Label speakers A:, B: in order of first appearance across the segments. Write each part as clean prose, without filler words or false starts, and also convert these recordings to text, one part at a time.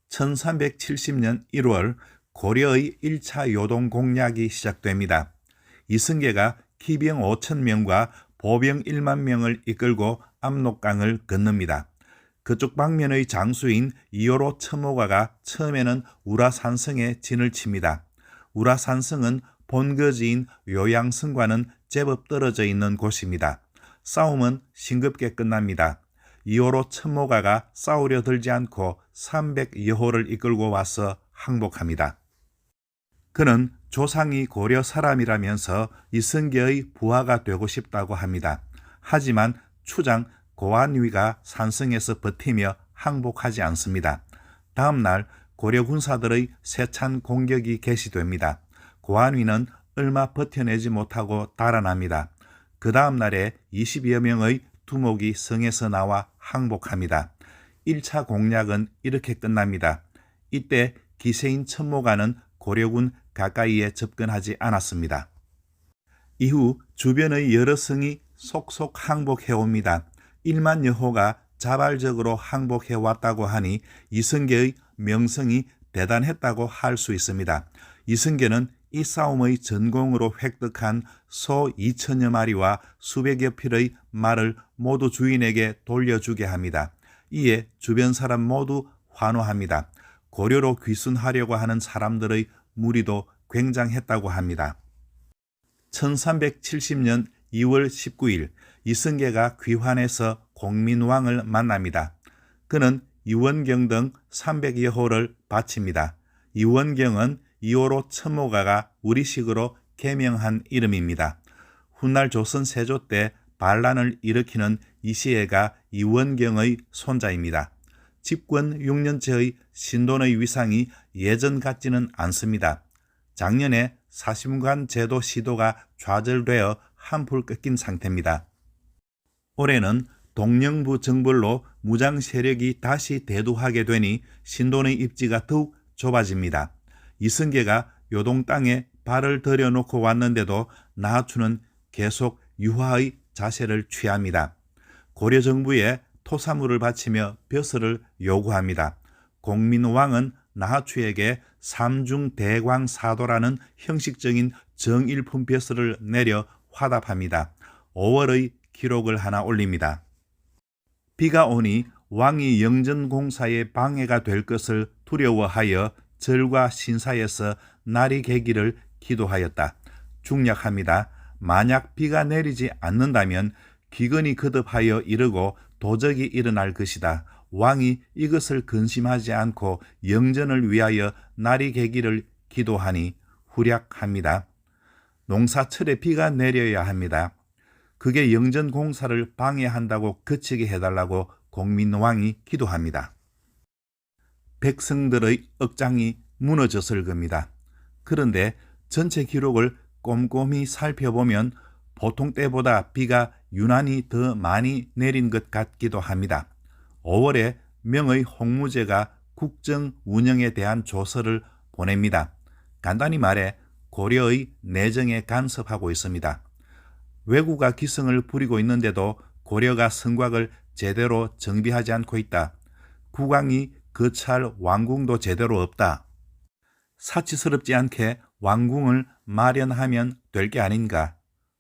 A: 1370년 1월 고려의 1차 요동 공략이 시작됩니다. 이승계가 기병 5,000명과 보병 1만 명을 이끌고 압록강을 건넙니다. 그쪽 방면의 장수인 이호로 첨호가가 처음에는 우라산성에 진을 칩니다. 우라산성은 본거지인 요양성과는 제법 떨어져 있는 곳입니다. 싸움은 싱겁게 끝납니다. 이호로 첨호가가 싸우려 들지 않고 300여호를 이끌고 와서 항복합니다. 그는 조상이 고려 사람이라면서 이승계의 부하가 되고 싶다고 합니다. 하지만 추장 고한위가 산성에서 버티며 항복하지 않습니다. 다음 날 고려 군사들의 세찬 공격이 개시됩니다. 고한위는 얼마 버텨내지 못하고 달아납니다. 그 다음 날에 20여 명의 두목이 성에서 나와 항복합니다. 1차 공략은 이렇게 끝납니다. 이때 기세인 첨모가는 고려군 가까이에 접근하지 않았습니다. 이후 주변의 여러 성이 속속 항복해옵니다. 1만 여호가 자발적으로 항복해왔다고 하니 이승계의 명성이 대단했다고 할 수 있습니다. 이승계는 이 싸움의 전공으로 획득한 소 2,000여 마리와 수백여 필의 말을 모두 주인에게 돌려주게 합니다. 이에 주변 사람 모두 환호합니다. 고려로 귀순하려고 하는 사람들의 무리도 굉장했다고 합니다. 1370년 2월 19일 이승계가 귀환해서 공민왕을 만납니다. 그는 이원경 등 300여호를 바칩니다. 이원경은 이호로 첨호가가 우리식으로 개명한 이름입니다. 훗날 조선 세조 때 반란을 일으키는 이시애가 이원경의 손자입니다. 집권 6년째의 신돈의 위상이 예전 같지는 않습니다. 작년에 사심관 제도 시도가 좌절되어 한풀 꺾인 상태입니다. 올해는 동령부 정벌로 무장 세력이 다시 대두하게 되니 신돈의 입지가 더욱 좁아집니다. 이승계가 요동 땅에 발을 들여놓고 왔는데도 나하추는 계속 유화의 자세를 취합니다. 고려 정부에 토사물을 바치며 벼슬을 요구합니다. 공민왕은 나하추에게 삼중대광사도라는 형식적인 정일품 벼슬을 내려 화답합니다. 5월의 기록을 하나 올립니다. 비가 오니 왕이 영전공사에 방해가 될 것을 두려워하여 절과 신사에서 날이 개기를 기도하였다. 중략합니다. 만약 비가 내리지 않는다면 기근이 거듭하여 이르고 도적이 일어날 것이다. 왕이 이것을 근심하지 않고 영전을 위하여 날이 개기를 기도하니 후략합니다. 농사철에 비가 내려야 합니다. 그게 영전 공사를 방해한다고 그치게 해달라고 공민왕이 기도합니다. 백성들의 억장이 무너졌을 겁니다. 그런데 전체 기록을 꼼꼼히 살펴보면 보통 때보다 비가 유난히 더 많이 내린 것 같기도 합니다. 5월에 명의 홍무제가 국정 운영에 대한 조서를 보냅니다. 간단히 말해 고려의 내정에 간섭하고 있습니다. 왜구가 기승을 부리고 있는데도 고려가 성곽을 제대로 정비하지 않고 있다. 국왕이 거찰 왕궁도 제대로 없다. 사치스럽지 않게 왕궁을 마련하면 될 게 아닌가.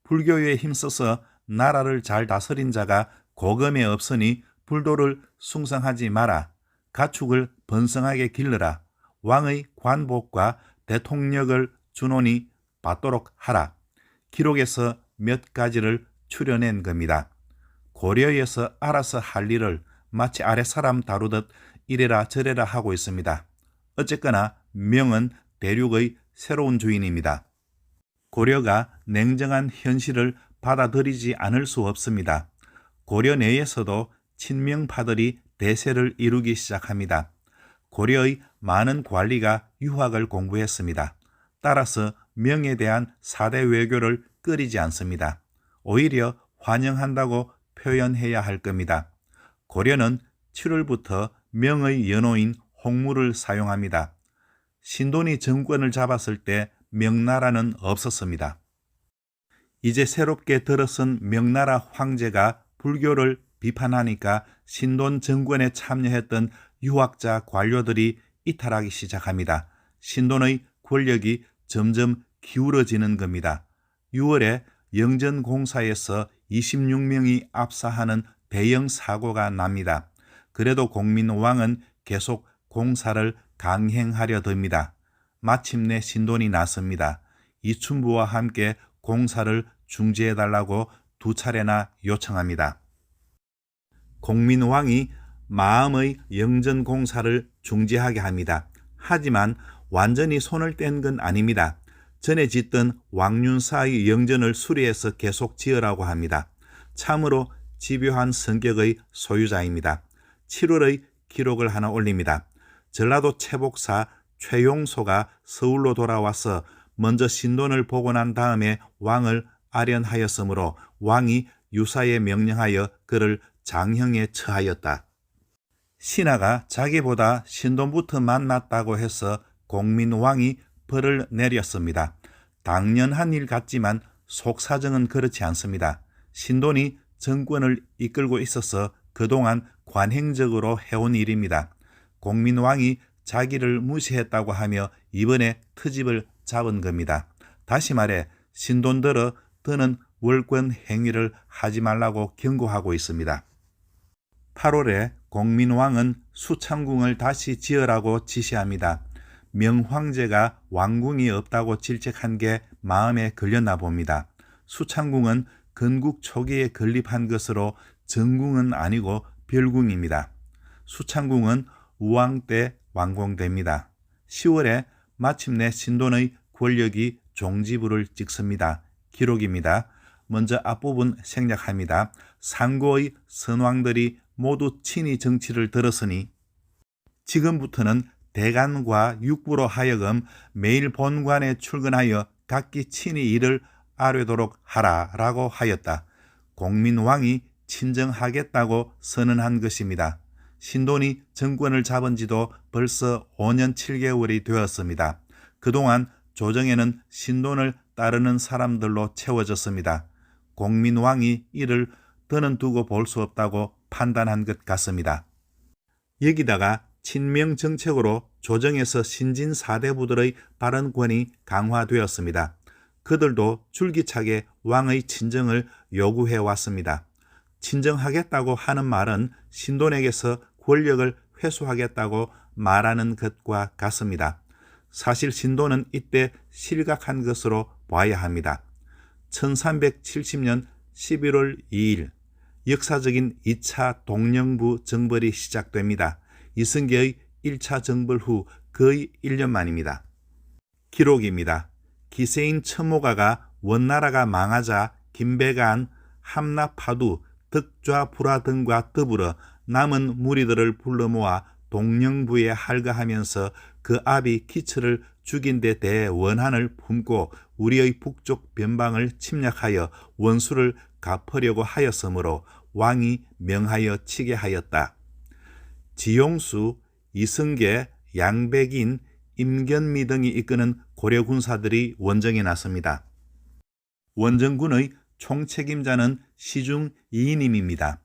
A: 불교에 힘써서 나라를 잘 다스린 자가 고금에 없으니 불도를 숭상하지 마라. 가축을 번성하게 길러라. 왕의 관복과 대통령을 준원이 받도록 하라. 기록에서 몇 가지를 추려낸 겁니다. 고려에서 알아서 할 일을 마치 아랫사람 다루듯 이래라 저래라 하고 있습니다. 어쨌거나 명은 대륙의 새로운 주인입니다. 고려가 냉정한 현실을 받아들이지 않을 수 없습니다. 고려 내에서도 친명파들이 대세를 이루기 시작합니다. 고려의 많은 관리가 유학을 공부했습니다. 따라서 명에 대한 사대 외교를 끓이지 않습니다. 오히려 환영한다고 표현해야 할 겁니다. 고려는 7월부터 명의 연호인 홍무를 사용합니다. 신돈이 정권을 잡았을 때 명나라는 없었습니다. 이제 새롭게 들어선 명나라 황제가 불교를 비판하니까 신돈 정권에 참여했던 유학자 관료들이 이탈하기 시작합니다. 신돈의 권력이 점점 기울어지는 겁니다. 6월에 영전공사에서 26명이 압사하는 대형 사고가 납니다. 그래도 공민왕은 계속 공사를 강행하려 듭니다. 마침내 신돈이 나섭니다. 이춘부와 함께 공사를 중지해달라고 2차례나 요청합니다. 공민왕이 마음의 영전공사를 중지하게 합니다. 하지만 완전히 손을 뗀 건 아닙니다. 전에 짓던 왕윤사의 영전을 수리해서 계속 지으라고 합니다. 참으로 집요한 성격의 소유자입니다. 7월의 기록을 하나 올립니다. 전라도 채복사 최용소가 서울로 돌아와서 먼저 신돈을 보고 난 다음에 왕을 아련하였으므로 왕이 유사에 명령하여 그를 장형에 처하였다. 신하가 자기보다 신돈부터 만났다고 해서 공민왕이 벌을 내렸습니다. 당연한 일 같지만 속사정은 그렇지 않습니다. 신돈이 정권을 이끌고 있어서 그동안 관행적으로 해온 일입니다. 공민왕이 자기를 무시했다고 하며 이번에 트집을 잡은 겁니다. 다시 말해 신돈들어 더는 월권 행위를 하지 말라고 경고하고 있습니다. 8월에 공민왕은 수창궁을 다시 지으라고 지시합니다. 명황제가 왕궁이 없다고 질책한 게 마음에 걸렸나 봅니다. 수창궁은 건국 초기에 건립한 것으로 정궁은 아니고 별궁입니다. 수창궁은 우왕 때 완공됩니다. 10월에 마침내 신돈의 권력이 종지부를 찍습니다. 기록입니다. 먼저 앞부분 생략합니다. 상고의 선왕들이 모두 친히 정치를 들었으니 지금부터는 대간과 육부로 하여금 매일 본관에 출근하여 각기 친히 일을 아뢰도록 하라라고 하였다. 공민왕이 친정하겠다고 선언한 것입니다. 신돈이 정권을 잡은 지도 벌써 5년 7개월이 되었습니다. 그동안 조정에는 신돈을 따르는 사람들로 채워졌습니다. 공민왕이 이를 더는 두고 볼 수 없다고 판단한 것 같습니다. 여기다가 친명 정책으로 조정에서 신진 사대부들의 발언권이 강화되었습니다. 그들도 줄기차게 왕의 친정을 요구해 왔습니다. 친정하겠다고 하는 말은 신돈에게서 권력을 회수하겠다고 말하는 것과 같습니다. 사실 신돈은 이때 실각한 것으로 봐야 합니다. 1370년 11월 2일 역사적인 2차 동령부 정벌이 시작됩니다. 이승계의 1차 정벌 후 거의 1년 만입니다. 기록입니다. 기세인 첨호가가 원나라가 망하자 김배간, 함나파두, 덕좌불화 등과 더불어 남은 무리들을 불러 모아 동령부에 할거하면서 그 아비 기철을 죽인 데 대해 원한을 품고 우리의 북쪽 변방을 침략하여 원수를 갚으려고 하였으므로 왕이 명하여 치게 하였다. 지용수, 이승계, 양백인, 임견미 등이 이끄는 고려 군사들이 원정에 나섭니다. 원정군의 총책임자는 시중 이인임입니다.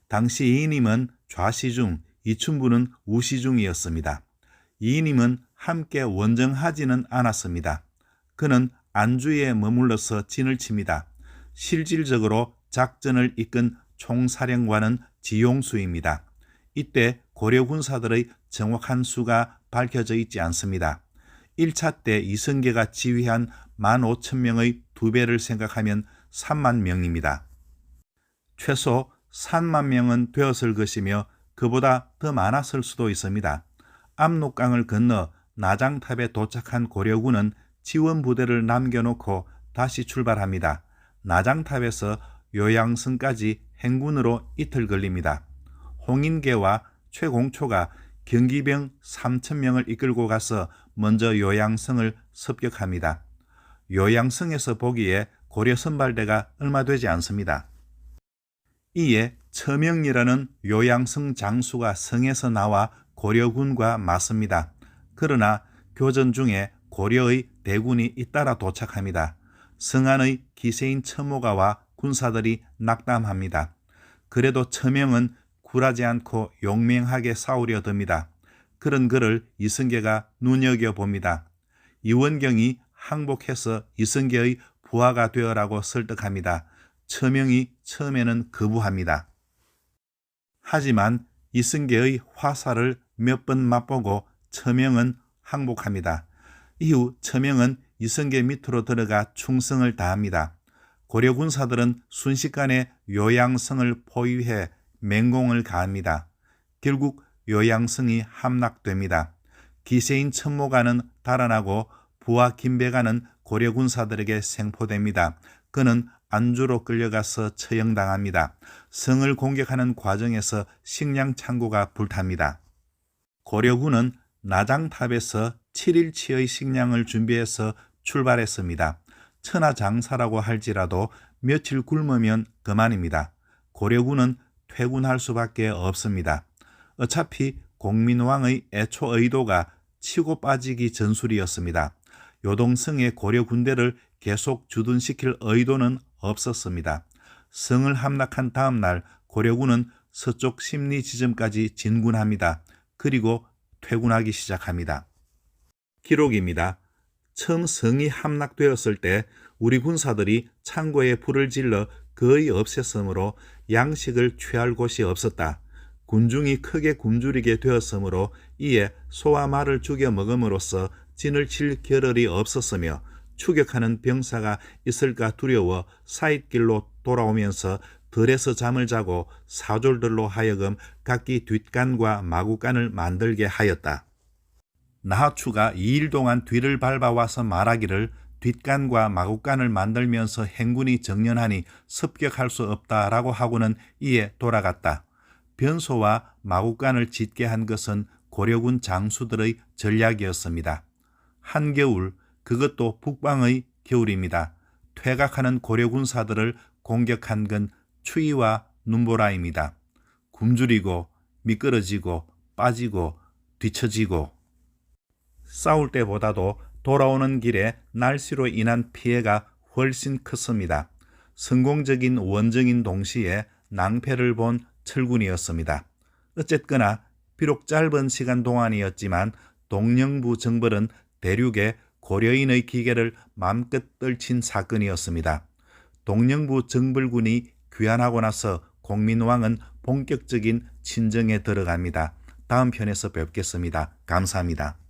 A: 당시 이인임은 좌시중, 이춘부는 우시중이었습니다. 이인임은 함께 원정하지는 않았습니다. 그는 안주에 머물러서 진을 칩니다. 실질적으로 작전을 이끈 총사령관은 지용수입니다. 이때 고려 군사들의 정확한 수가 밝혀져 있지 않습니다. 1차 때 이승계가 지휘한 15,000명의 2배를 생각하면 3만 명입니다. 최소 3만 명은 되었을 것이며 그보다 더 많았을 수도 있습니다. 압록강을 건너 나장탑에 도착한 고려군은 지원부대를 남겨놓고 다시 출발합니다. 나장탑에서 요양성까지 행군으로 이틀 걸립니다. 홍인계와 최공초가 경기병 3,000명을 이끌고 가서 먼저 요양성을 습격합니다. 요양성에서 보기에 고려 선발대가 얼마 되지 않습니다. 이에 처명이라는 요양성 장수가 성에서 나와 고려군과 맞습니다. 그러나 교전 중에 고려의 대군이 잇따라 도착합니다. 성 안의 기세인 첨호가와 군사들이 낙담합니다. 그래도 처명은 굴하지 않고 용맹하게 싸우려 듭니다. 그런 그를 이성계가 눈여겨봅니다. 이원경이 항복해서 이성계의 부하가 되어라고 설득합니다. 처명이 처음에는 거부합니다. 하지만 이성계의 화살을 몇 번 맛보고 처명은 항복합니다. 이후 처명은 이성계 밑으로 들어가 충성을 다합니다. 고려 군사들은 순식간에 요양성을 포위해 맹공을 가합니다. 결국 요양성이 함락됩니다. 기세인 천모가는 달아나고 부하 김배가는 고려 군사들에게 생포됩니다. 그는 안주로 끌려가서 처형당합니다. 성을 공격하는 과정에서 식량 창고가 불탑니다. 고려군은 나장탑에서 7일치의 식량을 준비해서 출발했습니다. 천하장사라고 할지라도 며칠 굶으면 그만입니다. 고려군은 퇴군할 수밖에 없습니다. 어차피 공민왕의 애초 의도가 치고 빠지기 전술이었습니다. 요동성의 고려 군대를 계속 주둔시킬 의도는 없었습니다. 성을 함락한 다음 날 고려군은 서쪽 심리 지점까지 진군합니다. 그리고 퇴군하기 시작합니다. 기록입니다. 처음 성이 함락되었을 때 우리 군사들이 창고에 불을 질러 거의 없앴으므로 양식을 취할 곳이 없었다. 군중이 크게 굶주리게 되었으므로 이에 소와 말을 죽여 먹음으로써 진을 칠 겨를이 없었으며 추격하는 병사가 있을까 두려워 사잇길로 돌아오면서 들에서 잠을 자고 사졸들로 하여금 각기 뒷간과 마구간을 만들게 하였다. 나하추가 2일 동안 뒤를 밟아와서 말하기를 뒷간과 마구간을 만들면서 행군이 정연하니 습격할 수 없다라고 하고는 이에 돌아갔다. 변소와 마구간을 짓게 한 것은 고려군 장수들의 전략이었습니다. 한겨울, 그것도 북방의 겨울입니다. 퇴각하는 고려군사들을 공격한 건 추위와 눈보라입니다. 굶주리고 미끄러지고 빠지고 뒤처지고 싸울 때보다도 돌아오는 길에 날씨로 인한 피해가 훨씬 컸습니다. 성공적인 원정인 동시에 낭패를 본 철군이었습니다. 어쨌거나 비록 짧은 시간 동안이었지만 동령부 정벌은 대륙에 고려인의 기계를 맘껏 떨친 사건이었습니다. 동령부 정벌군이 귀환하고 나서 공민왕은 본격적인 친정에 들어갑니다. 다음 편에서 뵙겠습니다. 감사합니다.